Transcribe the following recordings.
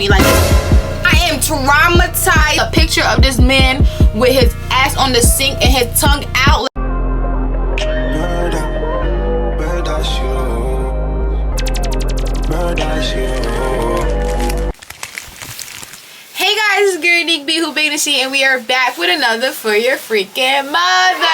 Tony. Like, I am traumatized. A picture of this man with his ass on the sink and his tongue out. Hey guys, it's Unique.b and we are back with another For Your Freaking Mother.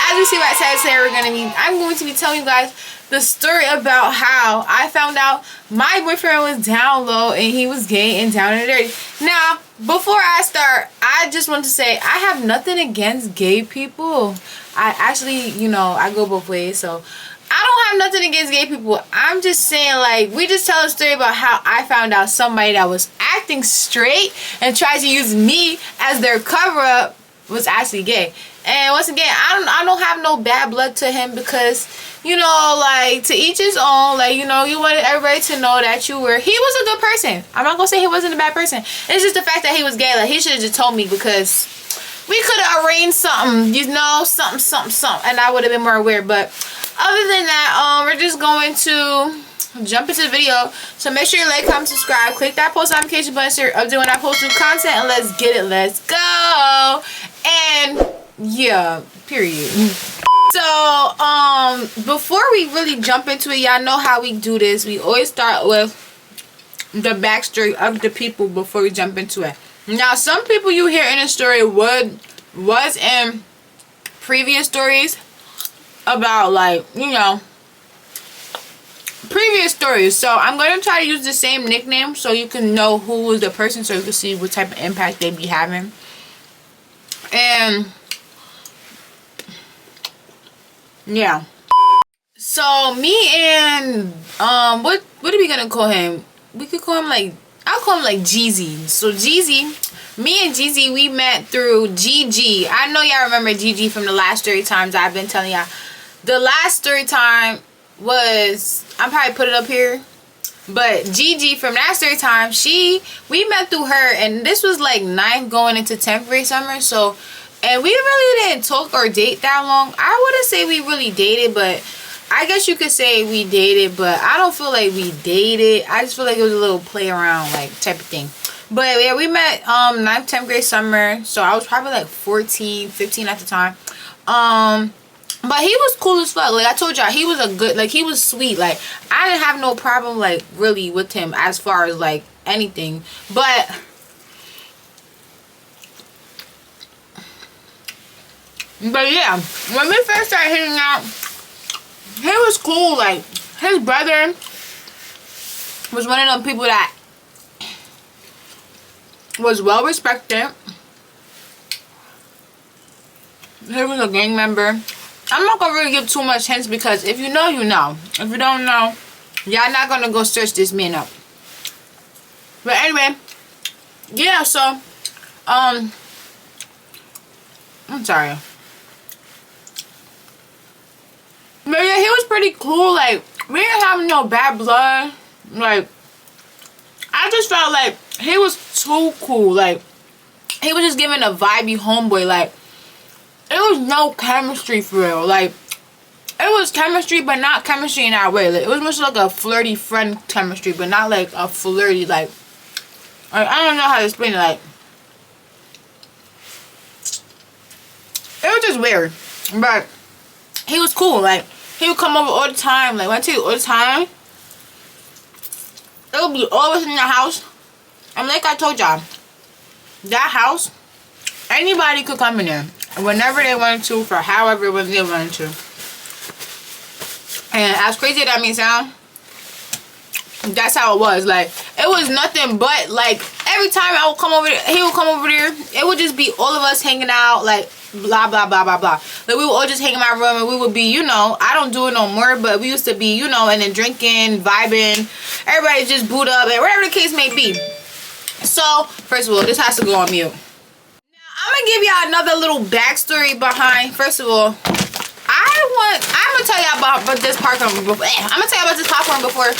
As you see by the title today, I'm going to be telling you guys the story about how I found out my boyfriend was down low and he was gay and down and dirty. Now, before I start, I just want to say I have nothing against gay people. I actually, I go both ways, so I don't have nothing against gay people. I'm just saying, like, we just tell a story about how I found out somebody that was acting straight and tried to use me as their cover-up was actually gay. And once again, I don't have no bad blood to him because, like, to each his own. Like, you wanted everybody to know that he was a good person. I'm not gonna say he wasn't a bad person. It's just the fact that he was gay. Like, he should have just told me, because we could have arranged something, something, and I would have been more aware. But other than that, we're just going to jump into the video. So make sure you like, comment, subscribe, click that post notification button so you're updated when I post new content, and let's get it. Let's go. And yeah, period. So before we really jump into it, y'all know how we do this. We always start with the backstory of the people before we jump into it. Now, some people you hear in the story was in previous stories about, like, previous stories. So I'm going to try to use the same nickname so you can know who was the person, so you can see what type of impact they be having. And yeah, so me and what are we gonna call him? We could call him, like, I'll call him like Jeezy. So Jeezy, me and Jeezy, we met through GG. I know y'all remember GG from the last story times I've been telling y'all. The last story time was, I'll probably put it up here, but GG from that story time, we met through her, and this was like 9th going into 10th grade summer. So, and we really didn't talk or date that long. I wouldn't say we really dated, but I guess you could say we dated, but I don't feel like we dated. I just feel like it was a little play around, like, type of thing. But yeah, we met 9th, 10th grade summer, so I was probably like 14, 15 at the time. But he was cool as fuck. Like I told y'all, he was a good, like, he was sweet. Like, I didn't have no problem, like, really with him as far as, like, anything. But yeah, when we first started hanging out, he was cool. Like, his brother was one of them people that was well respected. He was a gang member. I'm not gonna really give too much hints, because if you know, you know. If you don't know, y'all not gonna go search this man up. But anyway, yeah, so I'm sorry. But yeah, he was pretty cool. Like, we didn't have no bad blood. Like, I just felt like he was too cool. Like, he was just giving a vibey homeboy. Like, it was no chemistry for real. Like, it was chemistry, but not chemistry in that way. Like, it was much like a flirty friend chemistry, but not like a flirty, like I don't know how to explain it. Like, it was just weird. But he was cool. Like, he would come over all the time. Like, when I tell you all the time, it would be always in the house. And like I told y'all, that house, anybody could come in there whenever they wanted to, for however they wanted to. And as crazy as that may sound, that's how it was. Like, it was nothing but, like, every time I would come over there, he would come over there, it would just be all of us hanging out, like, blah blah blah blah blah. Like, we would all just hang in my room, and we would be, I don't do it no more, but we used to be, and then drinking, vibing, everybody just boot up, and whatever the case may be. So first of all, this has to go on mute. I'm gonna give y'all another little backstory behind. First of all, I'm gonna tell y'all about this popcorn before. I'm gonna tell y'all about this popcorn before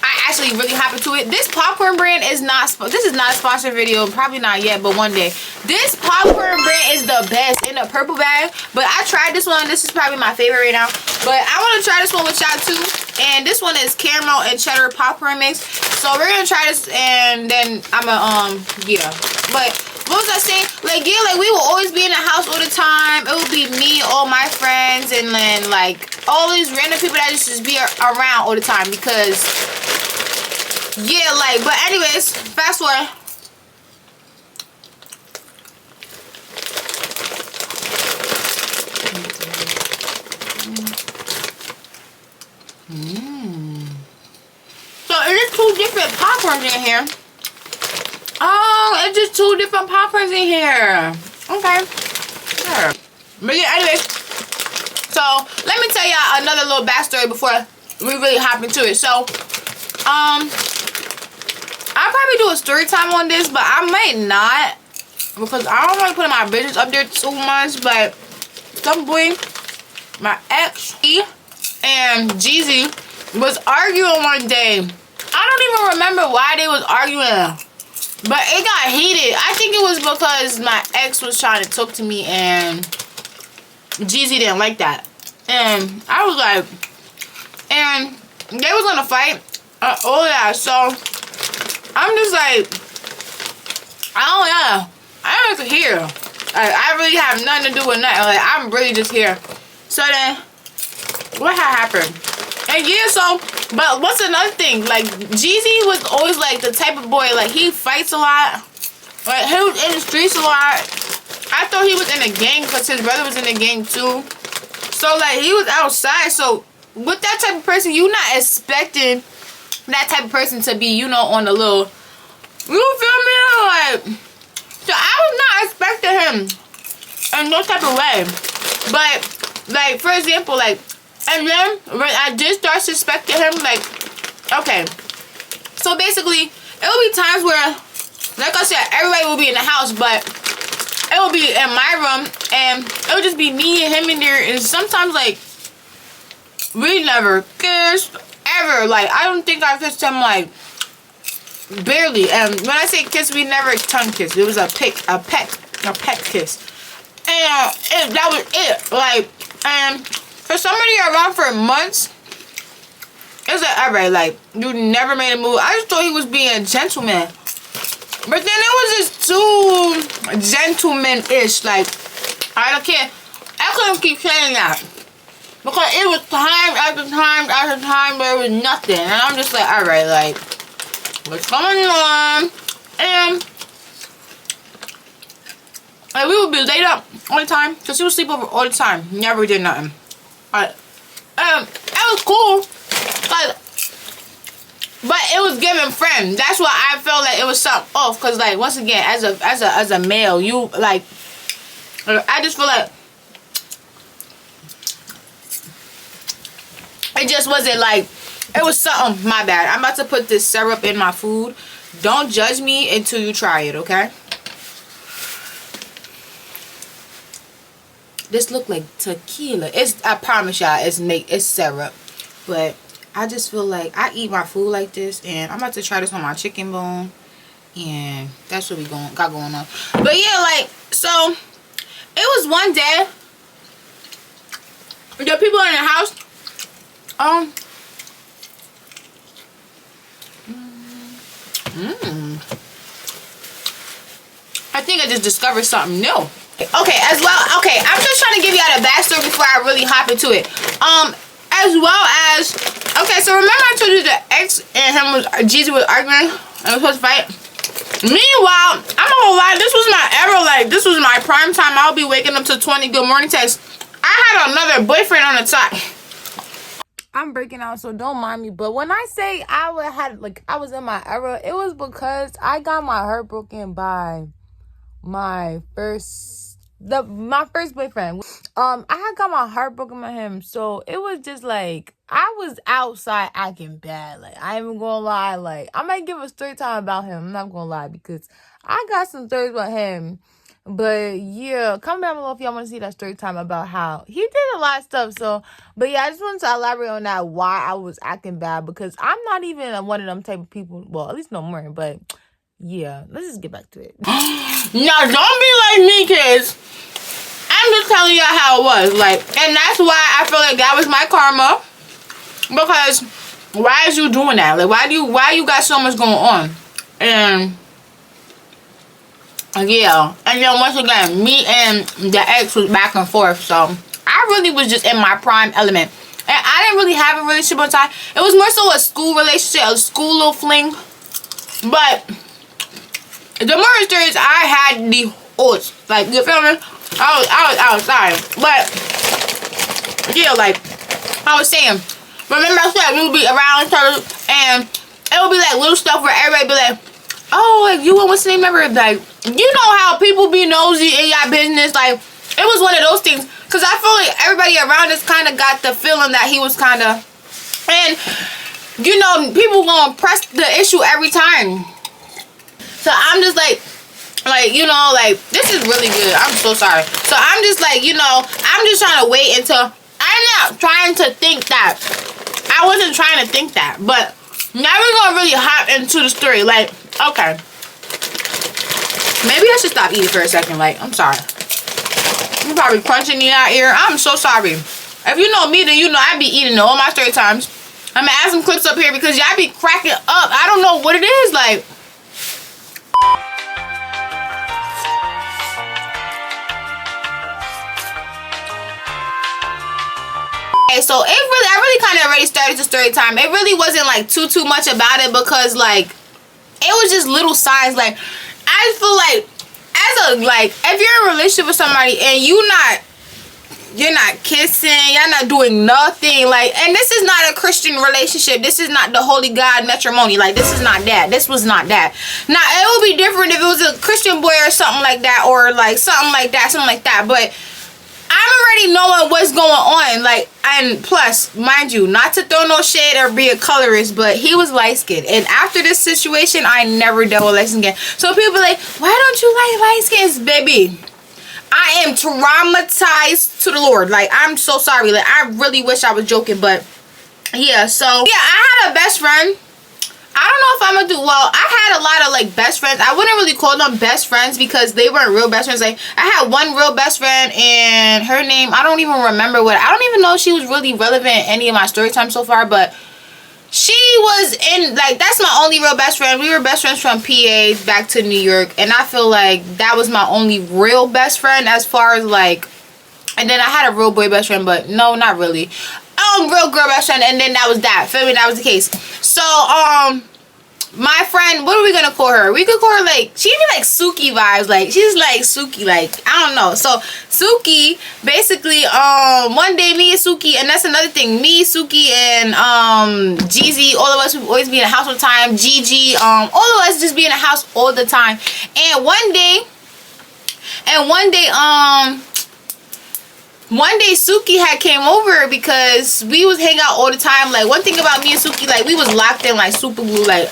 I actually really happy to it. This popcorn brand is not, this is not a sponsored video, probably not yet, but one day. This popcorn brand is the best in a purple bag, but I tried this one. This is probably my favorite right now, but I want to try this one with y'all too. And this one is caramel and cheddar popcorn mix. So we're gonna try this, and then I'm gonna yeah. But what was I saying? Like, yeah, like we will always be in the house all the time. It will be me, all my friends, and then like all these random people that just be around all the time, because yeah, like, but anyways, fast forward. So it is two different popcorns in here. Oh, it's just two different popcorns in here. Okay. Sure. But yeah, anyway. So let me tell y'all another little backstory before we really hop into it. So, I'll probably do a story time on this, but I might not, because I don't want to put my business up there too much. But some boy, my ex, and Jeezy was arguing one day. I don't even remember why they was arguing, but it got heated. I think it was because my ex was trying to talk to me and Jeezy didn't like that. And I was like, and they was gonna fight, all that. So I'm just like, I don't know. I'm just here. Like, I really have nothing to do with nothing. Like, I'm really just here. So then, what had happened? And yeah, so, but what's another thing? Like, Jeezy was always like the type of boy, like, he fights a lot. Like, he was in the streets a lot. I thought he was in a gang because his brother was in a gang too. So, like, he was outside. So, with that type of person, you're not expecting that type of person to be, you know, on the little, you feel me? Like, so I was not expecting him in no type of way. But, like, for example, like, and then when I did start suspecting him, like, okay. So basically, it will be times where, like I said, everybody will be in the house, but it will be in my room, and it will just be me and him in there. And sometimes, like, we never kissed ever. Like, I don't think I kissed him, like, barely. And when I say kiss, we never tongue kissed. It was a peck kiss. And that was it. Like, and for somebody around for months, it's like, alright, like, you never made a move. I just thought he was being a gentleman. But then it was just too gentleman-ish. Like, I don't care. I couldn't keep saying that. Because it was time after time after time where it was nothing. And I'm just like, alright, like, what's going on? And like, we would be laid up all the time. Because he would sleep over all the time. Never did nothing. It was cool. But it was giving friend. That's why I felt like it was something off. Because, like, once again, as a male, you, like, I just feel like it just wasn't like, it was something. My bad. I'm about to put this syrup in my food. Don't judge me until you try it, okay? This look like tequila. I promise y'all, it's syrup. But I just feel like I eat my food like this, and I'm about to try this on my chicken bone, and that's what we got going on. But yeah, like, so it was one day. The people in the house, I think I just discovered something new. Okay, as well, okay, I'm just trying to give y'all the backstory before I really hop into it. As well as, okay, so remember I told you the ex and Jeezy was arguing and was supposed to fight? Meanwhile, I'm not gonna lie, this was my era, like, this was my prime time. I'll be waking up to 20 good morning texts. I had another boyfriend on the top. I'm breaking out, so don't mind me. But when I say I was in my era, it was because I got my heart broken by my first boyfriend. I had got my heart broken by him, so it was just like I was outside acting bad. Like, I ain't even gonna lie. Like, I might give a story time about him. I'm not gonna lie, because I got some stories about him But yeah, comment down below if y'all want to see that story time about how he did a lot of stuff. So, but yeah, I just wanted to elaborate on that, why I was acting bad, because I'm not even one of them type of people. Well, at least no more. But yeah, let's just get back to it. Now, don't be like me, kids. I'm just telling y'all how it was. Like, and that's why I feel like that was my karma. Because why is you doing that? Like, why you got so much going on? And yeah, and then once again, me and the ex was back and forth. So I really was just in my prime element, and I didn't really have a relationship on time. It was more so a school relationship, a school little fling. But the more serious, I had the odds. Like, you feel me? I was outside. But yeah, like I was saying, remember I said we would be around each other, and it would be like little stuff where everybody be like, oh, like, you want what's the name ever? Like, you know how people be nosy in your business. Like, it was one of those things. Because I feel like everybody around us kind of got the feeling that he was kind of, and you know, people gonna press the issue every time. So I'm just like, you know, like, this is really good. I'm so sorry. So I'm just like, you know, I'm just trying to wait until, I'm not trying to think that. I wasn't trying to think that. But now we're gonna really hop into the story. Like, okay. Maybe I should stop eating for a second. Like, I'm sorry. You're probably crunching in your ear. I'm so sorry. If you know me, then you know I be eating all my story times. I'm gonna add some clips up here because y'all be cracking up. I don't know what it is. Like, okay, so I really kind of already started the story time. It really wasn't like too much about it, because like it was just little signs. Like, I feel like if you're in a relationship with somebody and you're not kissing, you're not doing nothing, like, and this is not a Christian relationship, this is not the holy God matrimony, like, this is not that, this was not that. Now it would be different if it was a Christian boy or something like that, or like something like that, but I'm already knowing what's going on. Like, and plus, mind you, not to throw no shade or be a colorist, but he was light-skinned. And after this situation, I never dealt with light-skinned again. So people are like, why don't you like light-skins, baby? I am traumatized to the Lord. Like, I'm so sorry. Like, I really wish I was joking, but yeah. So, yeah, I had a best friend. I don't know if I'm gonna do, well, I had a lot of like best friends. I wouldn't really call them best friends because they weren't real best friends. Like, I had one real best friend, and her name, I don't even remember I don't even know if she was really relevant in any of my story time so far, but she was in, like, that's my only real best friend. We were best friends from PA back to New York, and I feel like that was my only real best friend as far as like, and then I had a real boy best friend, but no, not really. Real girl best friend, and then that was that. Feel me? That was the case. So, my friend, what are we gonna call her? We could call her, like, she give me like Suki vibes. Like, she's like Suki, like, I don't know. So Suki, basically, one day me and Suki, and that's another thing, me, Suki, and Jeezy, all of us would always be in the house all the time. Gigi, all of us just be in the house all the time. And one day, Suki had came over because we was hang out all the time. Like, one thing about me and Suki, like, we was locked in like super glue, like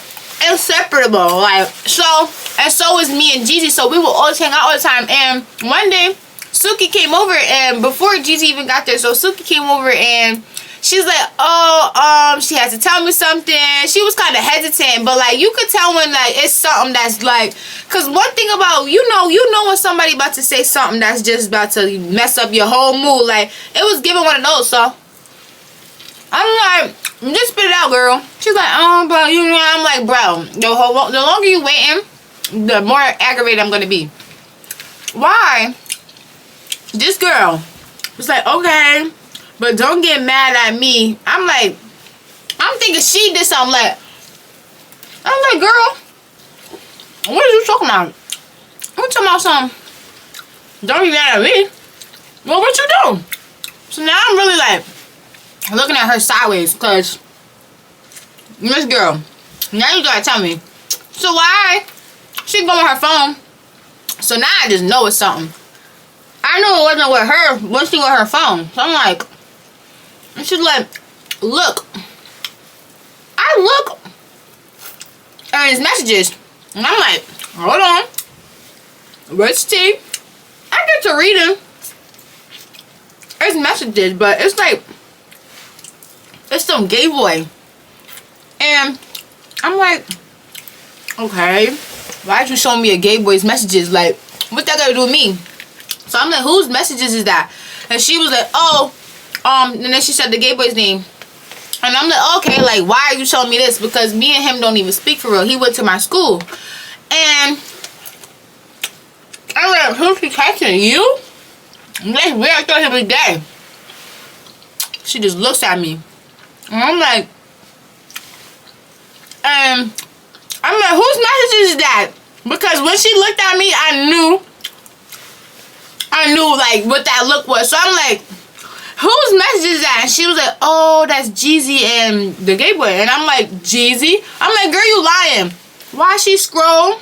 inseparable. Like, so, and so was me and Gigi. So we would always hang out all the time. And one day Suki came over, and before Gigi even got there, so Suki came over and she's like, oh, she has to tell me something. She was kind of hesitant, but like, you could tell when like it's something that's like, cause one thing about, you know when somebody about to say something that's just about to mess up your whole mood. Like, it was giving one of those. So I'm like, just spit it out, girl. She's like, oh, bro, you know. I'm like, bro, the longer you waiting, the more aggravated I'm gonna be. Why? This girl was like, okay, but don't get mad at me. I'm like, I'm thinking she did something. Like, I'm like, girl, what are you talking about? I'm talking about something. Don't be mad at me. Well, what you do? So now I'm really like looking at her sideways, because Miss Girl, now you gotta tell me. So why she go on her phone? So now I just know it's something. I knew it wasn't with her when she got her phone. So I'm like, and she's like, look. I look at his messages, and I'm like, hold on. Where's T? to reading. It's messages, but it's like, it's some gay boy. And I'm like, okay, why'd you show me a gay boy's messages? Like, what that got to do with me? So I'm like, whose messages is that? And she was like, oh, and then she said the gay boy's name. And I'm like, okay, like, why are you showing me this? Because me and him don't even speak for real. He went to my school. And I'm like, who's he texting? You? That's weird. I thought he was gay. She just looks at me. And I'm like, whose message is that? Because when she looked at me, I knew like what that look was. So I'm like, whose message is that? And she was like, oh, that's Jeezy and the gay boy. And I'm like, Jeezy? I'm like, girl, you lying. Why she scroll?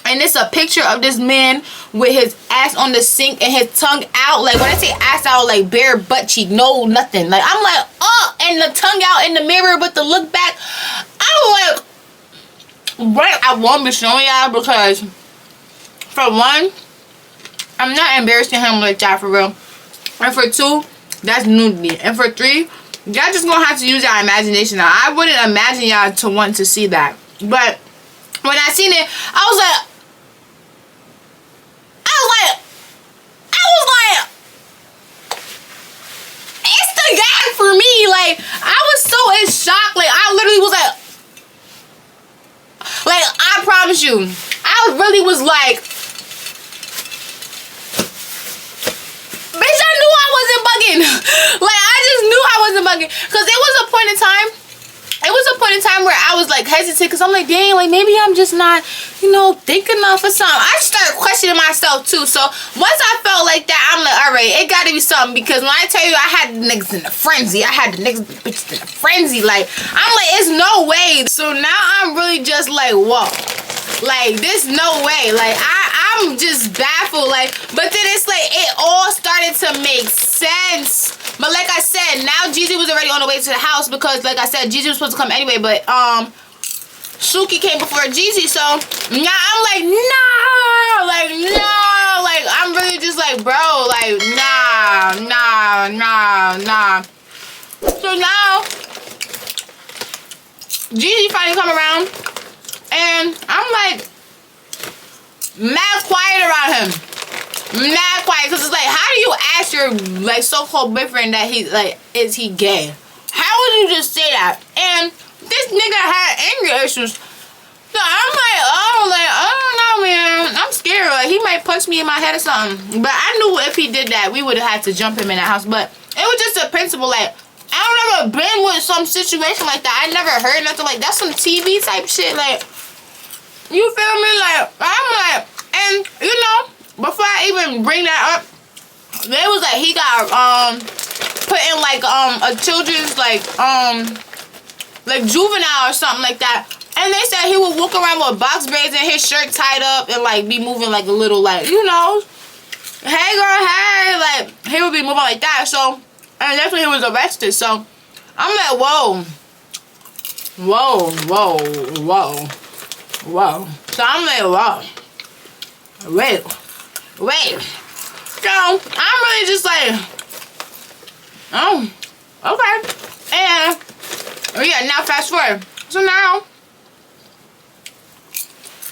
And it's a picture of this man with his ass on the sink and his tongue out. Like, when I say ass out, like bare butt cheek, no nothing. Like, I'm like, oh, and the tongue out in the mirror with the look back. I'm like, right, I won't be showing y'all because, for one, I'm not embarrassing him like that for real. And for two, that's nudity. And for three, y'all just gonna have to use your imagination now. I wouldn't imagine y'all to want to see that. But when I seen it, I was like, it's the guy for me. Like, I was so in shock. Like, I literally was like, I promise you, I really was like, bitch, I knew I wasn't bugging. Like, I just knew I wasn't bugging. Because there was a point in time where I was like hesitant because I'm like, dang, like maybe I'm just not, you know, thinking enough or something. I started questioning myself too. So once I felt like that, I'm like, all right, it got to be something. Because when I tell you I had the niggas in a frenzy, I had the niggas bitches in a frenzy. Like, I'm like, it's no way. So now I'm really just like, whoa. Like, this no way. Like, I'm just baffled. Like, but then it's like it all started to make sense. But like I said, now Jeezy was already on the way to the house because, like I said, Jeezy was supposed to come anyway. But Suki came before Jeezy, so now I'm like, no, like I'm really just like, bro, like nah. So now Jeezy finally come around. And I'm like, mad quiet around him. Mad quiet. Because it's like, how do you ask your, like, so-called boyfriend that he, like, is he gay? How would you just say that? And this nigga had anger issues. So I'm like, oh, like, I don't know, man. I'm scared. Like, he might punch me in my head or something. But I knew if he did that, we would have had to jump him in the house. But it was just a principle, like, I don't ever been with some situation like that. I never heard nothing like, that's some TV type shit, like, you feel me? Like, I'm like, and you know, before I even bring that up, they was like he got put in like a children's like juvenile or something like that. And they said he would walk around with box braids and his shirt tied up and like be moving like a little like, you know, hey girl, hey, like he would be moving like that. So, and that's when he was arrested. So I'm like, whoa. So I'm like, wow. Wait. So I'm really just like, oh, okay. And yeah, now fast forward. So now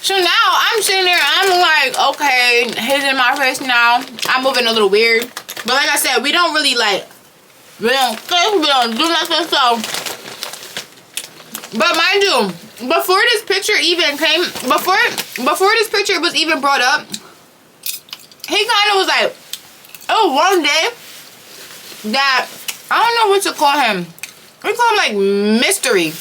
I'm sitting there. I'm like, okay, he's in my face now. I'm moving a little weird, but like I said, we don't really like, we don't do nothing. So, but mind you, before this picture even came, before this picture was even brought up, he kind of was like, oh, one day that, I don't know what to call him. We call him like Mystery.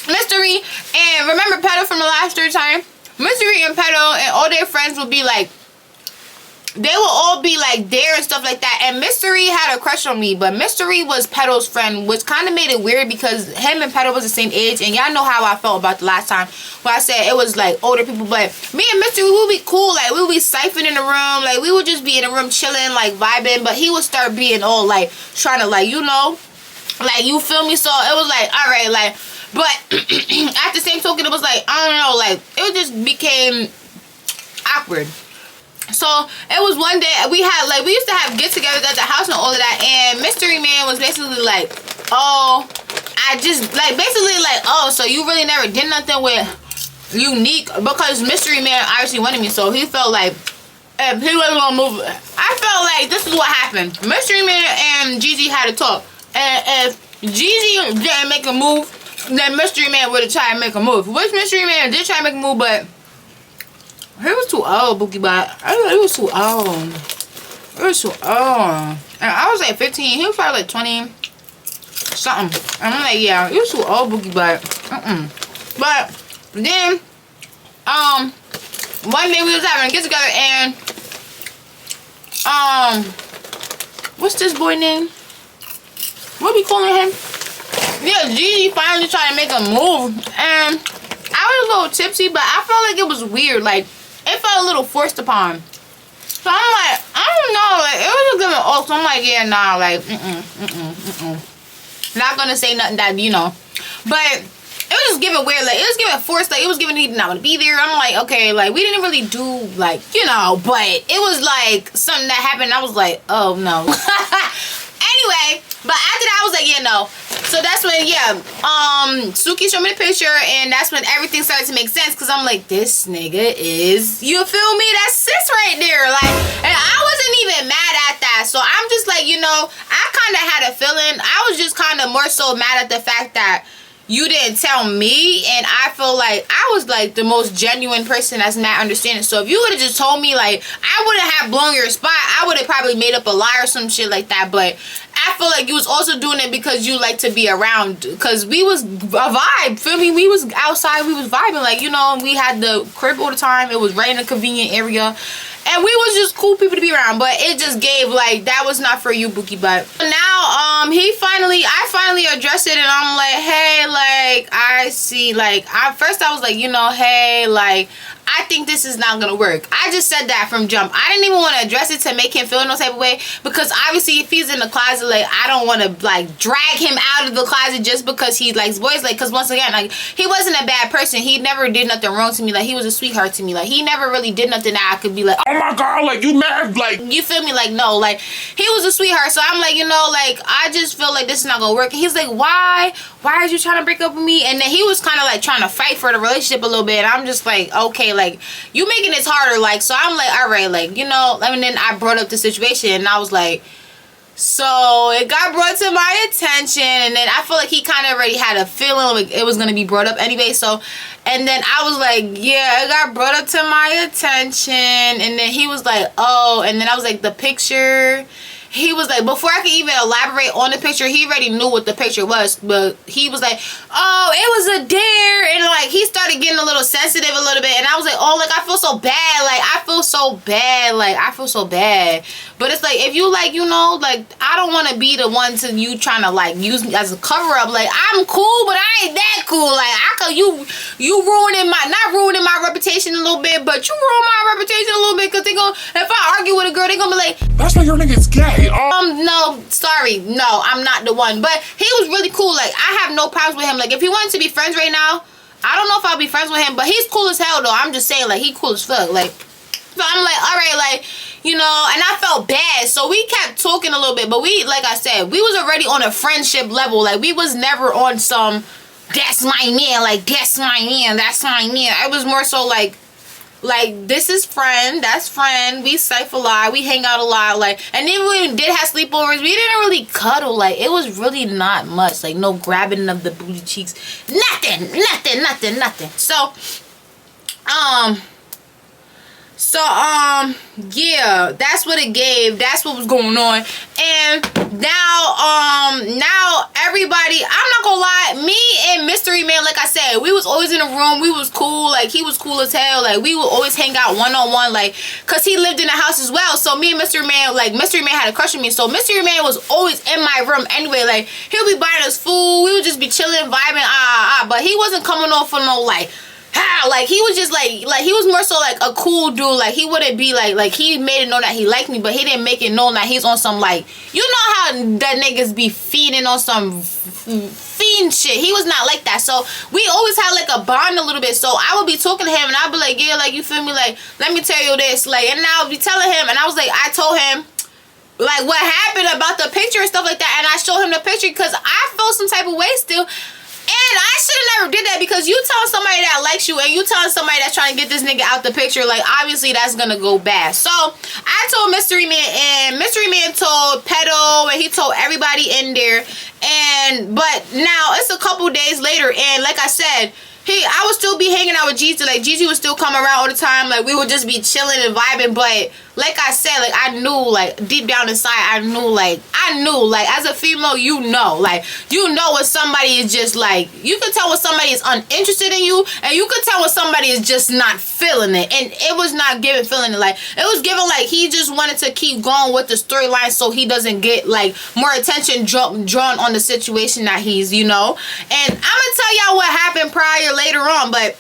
And remember Pedo from the last StoryTime? Mystery and Pedo and all their friends would be like, they will all be like there and stuff like that. And Mystery had a crush on me, but Mystery was Pedo's friend, which kind of made it weird because him and Pedo was the same age. And y'all know how I felt about the last time where I said it was like older people. But me and Mystery, we would be cool. Like, we would be siphoning in the room. Like, we would just be in the room chilling, like vibing. But he would start being all like trying to, like, you know, like, you feel me? So it was like, all right, like, but at the same token, it was like, I don't know, like, it just became awkward. So it was one day we used to have get-togethers at the house and all of that, and Mystery Man was basically like, oh, I just like basically like, oh, so you really never did nothing with Unique, because Mystery Man obviously wanted me, so he felt like if he wasn't gonna move, I felt like this is what happened. Mystery Man and Gigi had a talk, and if Gigi didn't make a move, then Mystery Man would have tried to make a move. Which Mystery Man did try to make a move, but he was too old, Bookie Bot. He was too old. He was too old. And I was like 15. He was probably like 20 something. And I'm like, yeah, he was too old, Bookie Bot. But then, one day we was having a get together, and what's this boy name? What we calling him? Yeah, Gigi finally tried to make a move, and I was a little tipsy, but I felt like it was weird. Like, it felt a little forced upon. So I'm like, I don't know, like, it was a good off. So I'm like, yeah, nah, like, not gonna say nothing that, you know. But it was just giving weird, like, it was giving forced, like, it was giving he did not want to be there. I'm like, okay, like, we didn't really do, like, you know, but it was like something that happened. I was like, oh no. Anyway, but after that I was like, yeah, no. So that's when, yeah, Suki showed me the picture, and that's when everything started to make sense, because I'm like, this nigga is, you feel me, that's sis right there. Like, and I wasn't even mad at that. So I'm just like, you know, I kind of had a feeling. I was just kind of more so mad at the fact that you didn't tell me, and I feel like I was like the most genuine person that's not understanding. So if you would have just told me, like, I wouldn't have blown your spot. I would have probably made up a lie or some shit like that. But I feel like you was also doing it because you like to be around, because we was a vibe, feel me? We was outside, we was vibing, like, you know, we had the crib all the time. It was right in a convenient area, and we was just cool people to be around. But it just gave, like, that was not for you, Bookie. But now I finally addressed it, and I'm like, hey, like, I see, like, first I was like, you know, hey, like, I think this is not gonna work. I just said that from jump. I didn't even want to address it to make him feel no type of way, because obviously if he's in the closet, like, I don't want to like drag him out of the closet just because he likes boys. Like, because once again, like, he wasn't a bad person. He never did nothing wrong to me. Like, he was a sweetheart to me. Like, he never really did nothing that I could be like, oh my god, like, you mad, like, you feel me? Like, no, like, he was a sweetheart. So I'm like, you know, like, I just feel like this is not gonna work. And he's like, why are you trying to break up with me? And then he was kind of like trying to fight for the relationship a little bit, and I'm just like, okay, like, you making this harder. Like, so I'm like, all right, like, you know. And then I brought up the situation, and I was like, so it got brought to my attention, and then I feel like he kind of already had a feeling like it was going to be brought up anyway. So, and then I was like, yeah, it got brought up to my attention. And then he was like, oh. And then I was like, the picture, he was like, before I could even elaborate on the picture, he already knew what the picture was. But he was like, oh, it was a dare. And like, he started getting a little sensitive a little bit. And I was like, oh, like, I feel so bad. Like, I feel so bad. Like, I feel so bad. But it's like, if you, like, you know, like, I don't want to be the one to you trying to, like, use me as a cover up. Like, I'm cool, but I ain't that cool. Like, I could, you ruining not ruining my reputation a little bit, but you ruin my reputation a little bit, because they gonna, if I argue with a girl, they gonna be like, that's why your nigga's gay. No, sorry, no, I'm not the one. But he was really cool. Like, I have no problems with him. Like, if he wanted to be friends right now, I don't know if I'll be friends with him, but he's cool as hell, though. I'm just saying, like, he cool as fuck. Like, so I'm like, all right, like, you know, and I felt bad. So we kept talking a little bit, but we, like I said, we was already on a friendship level. Like, we was never on some, that's my man, like, that's my man, that's my man. I was more so like, this is friend, that's friend, we cypher a lot, we hang out a lot, like, and then we did have sleepovers, we didn't really cuddle. Like, it was really not much, like, no grabbing of the booty cheeks, nothing. Yeah, that's what it gave. That's what was going on. And now everybody, I'm not gonna lie, me and Mystery Man, like I said, we was always in a room. We was cool. Like, he was cool as hell. Like, we would always hang out one-on-one, like, cause he lived in the house as well. So me and Mystery Man, like, Mystery Man had a crush on me. So Mystery Man was always in my room anyway. Like, he'll be buying us food. We would just be chilling, vibing, but he wasn't coming off for no, like, how, like, he was just like he was more so like a cool dude. Like, he wouldn't be like he made it known that he liked me, but he didn't make it known that he's on some, like, you know how that niggas be feeding on some fiend shit. He was not like that. So we always had like a bond a little bit. So I would be talking to him and I'd be like, yeah, like, you feel me? Like, let me tell you this. Like, and I would be telling him, and I was like, I told him like what happened about the picture and stuff like that, and I showed him the picture because I felt some type of way still. And I should have never did that, because you telling somebody that likes you and you telling somebody that's trying to get this nigga out the picture, like, obviously that's gonna go bad. So I told Mystery Man, and Mystery Man told Pedo, and he told everybody in there. And but now it's a couple days later, and like I said, I would still be hanging out with Gigi. Like, Gigi would still come around all the time. Like, we would just be chilling and vibing. But like I said, like, I knew, like, deep down inside, I knew, like, as a female, you know when somebody is just, like, you can tell when somebody is uninterested in you, and you can tell when somebody is just not feeling it. And it was not feeling it. Like, it was given, like, he just wanted to keep going with the storyline so he doesn't get, like, more attention drawn on the situation that he's, And I'm gonna tell y'all what happened later on, but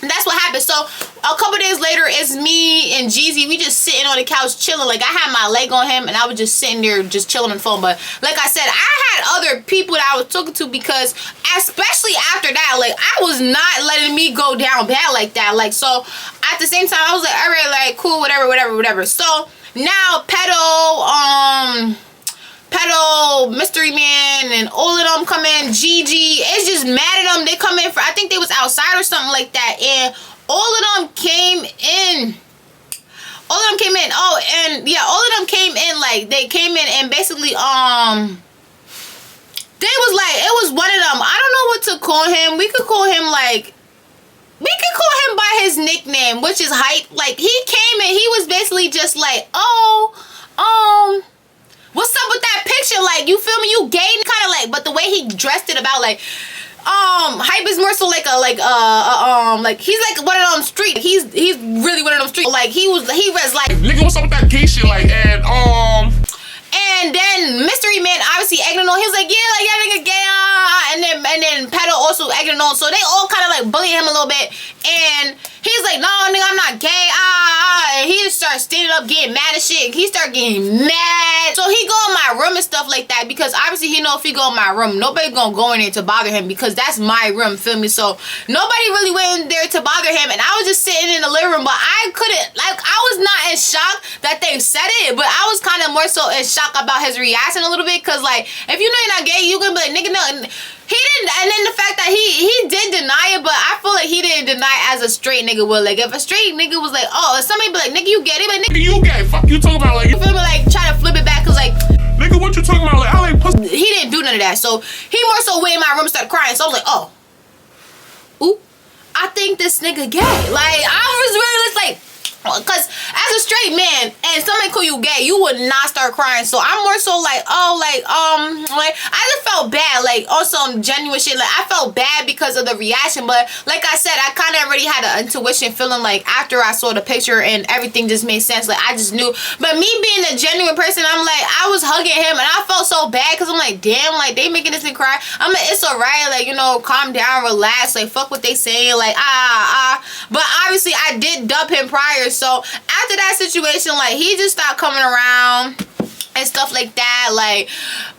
that's what happened. So a couple days later, it's me and Jeezy. We just sitting on the couch chilling. Like, I had my leg on him and I was just sitting there just chilling on the phone. But like I said, I had other people that I was talking to, because especially after that, like, I was not letting me go down bad like that. Like, so at the same time, I was like, all right, like, cool, whatever. So now Pedo, Mystery Man, and all of them come in. Gigi is just mad at them. They come in I think they was outside or something like that, and all of them came in. Oh, and yeah, all of them came in. Like, they came in and basically they was like, it was one of them. I don't know what to call him. We could call him by his nickname, which is Hype. Like, he came in, he was basically just like, what's up with that picture? Like, you feel me? You gay, kind of like, but the way he dressed it about, like, Hype is more so like like he's like one of them street. He's really one of them street. Like, he was like, nigga, what's up with that gay shit? Like, and then Mystery Man obviously egging on. He was like, yeah, like, that nigga gay, and then Pedo also egging on. So they all kind of like bullying him a little bit, and he's like, no, nigga, I'm not gay, and he just starts standing up getting mad and shit. He started getting mad. So he go in my room and stuff like that, because obviously he know if he go in my room, nobody gonna go in there to bother him, because that's my room, feel me? So nobody really went in there to bother him, and I was just sitting in the living room, but I couldn't, like, I was not in shock that they said it, but I was kind of more so in shock about his reaction a little bit, because, like, if you know you're not gay, you gonna be like, nigga, no. He didn't, and then the fact that he did deny it, but I feel like he didn't deny it as a straight nigga would. Like, if a straight nigga was like, oh, if somebody be like, nigga, you gay, they be like, nigga, you gay, fuck you talking about, like, you feel me? Like, try to flip it back, cause like, nigga, what you talking about? Like, I like pussy. He didn't do none of that. So he more so went in my room and started crying. So I was like, oh, ooh, I think this nigga gay. Like, I was really just like, because as a straight man and somebody call you gay, you would not start crying. So I'm more so like, oh, like I just felt bad, like, on some genuine shit. Like, I felt bad because of the reaction, but like I said, I kind of already had an intuition feeling, like, after I saw the picture and everything just made sense. Like, I just knew. But me being a genuine person, I'm like, I was hugging him and I felt so bad, because I'm like, damn, like, they making this thing cry. I'm like, it's alright, like, calm down, relax, like, fuck what they saying, like, but obviously I did dub him prior. So after that situation, like, he just stopped coming around and stuff like that. Like,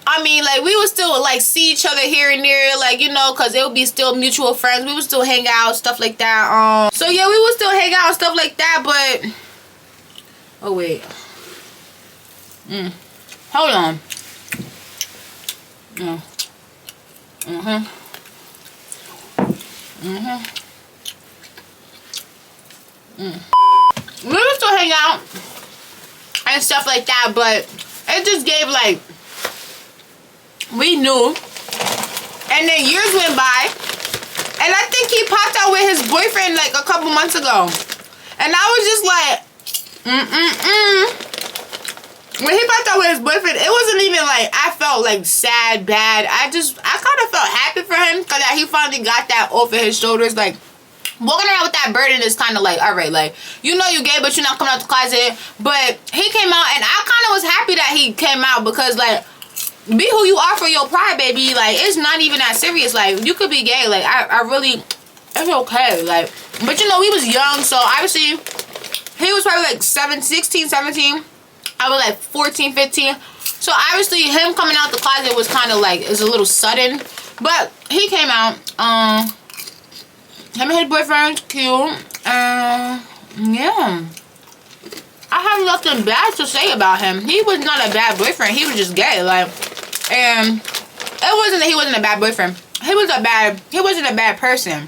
I mean, like, we would still, like, see each other here and there, like, because it would be still mutual friends. We would still hang out, stuff like that. So yeah, we would still hang out and stuff like that, but oh wait, hold on. We would still hang out and stuff like that, but it just gave, like, we knew. And then years went by, and I think he popped out with his boyfriend like a couple months ago, and I was just like, when he popped out with his boyfriend, it wasn't even like I felt like sad, bad. I kind of felt happy for him, because he finally got that off of his shoulders. Like, walking around with that burden is kind of like, all right, like, you gay, but you're not coming out the closet. But he came out, and I kind of was happy that he came out, because, like, be who you are for your pride, baby. Like, it's not even that serious. Like, you could be gay. Like, I really, it's okay. Like, but we was young, so obviously he was probably like 16, 17. I was like 14, 15. So obviously him coming out the closet was kind of like, it's a little sudden. But he came out. Him and his boyfriend's cute. Yeah. I have nothing bad to say about him. He was not a bad boyfriend. He was just gay. Like, and it wasn't that he wasn't a bad boyfriend. He wasn't a bad person.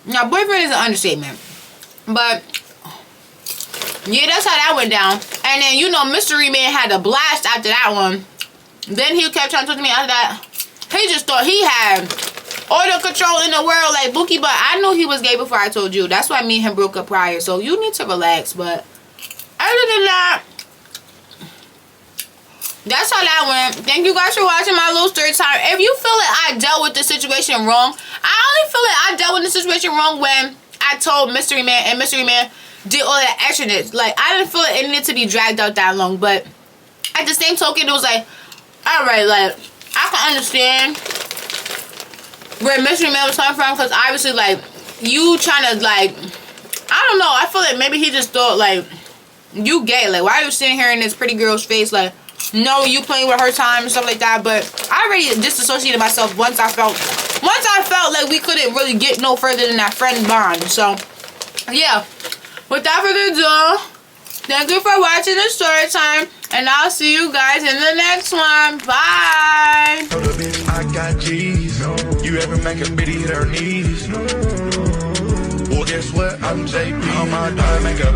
Now, boyfriend is an understatement. But yeah, that's how that went down. And then, you know, Mystery Man had a blast after that one. Then he kept trying to talk to me after that. He just thought he had all the control in the world like Bookie, but I knew he was gay before I told you. That's why me and him broke up prior. So you need to relax. But other than that, that's how that went. Thank you guys for watching my little story time. If you feel like I dealt with the situation wrong, I only feel like I dealt with the situation wrong when I told Mystery Man and Mystery Man did all that extraness. Like, I didn't feel like it needed to be dragged out that long. But at the same token, it was like, alright, like, I can understand where Mystery Man was coming from. Because obviously, like, you trying to, like, I don't know. I feel like maybe he just thought, like, you gay. Like, why are you sitting here in this pretty girl's face? Like, no, you playing with her time and stuff like that. But I already disassociated myself once I felt like we couldn't really get no further than that friend bond. So, yeah. Without further ado, thank you for watching the story time. And I'll see you guys in the next one. Bye. I got G's. You ever make a bitty hit her knees? Well, guess what? I'm JP. On my dime, make a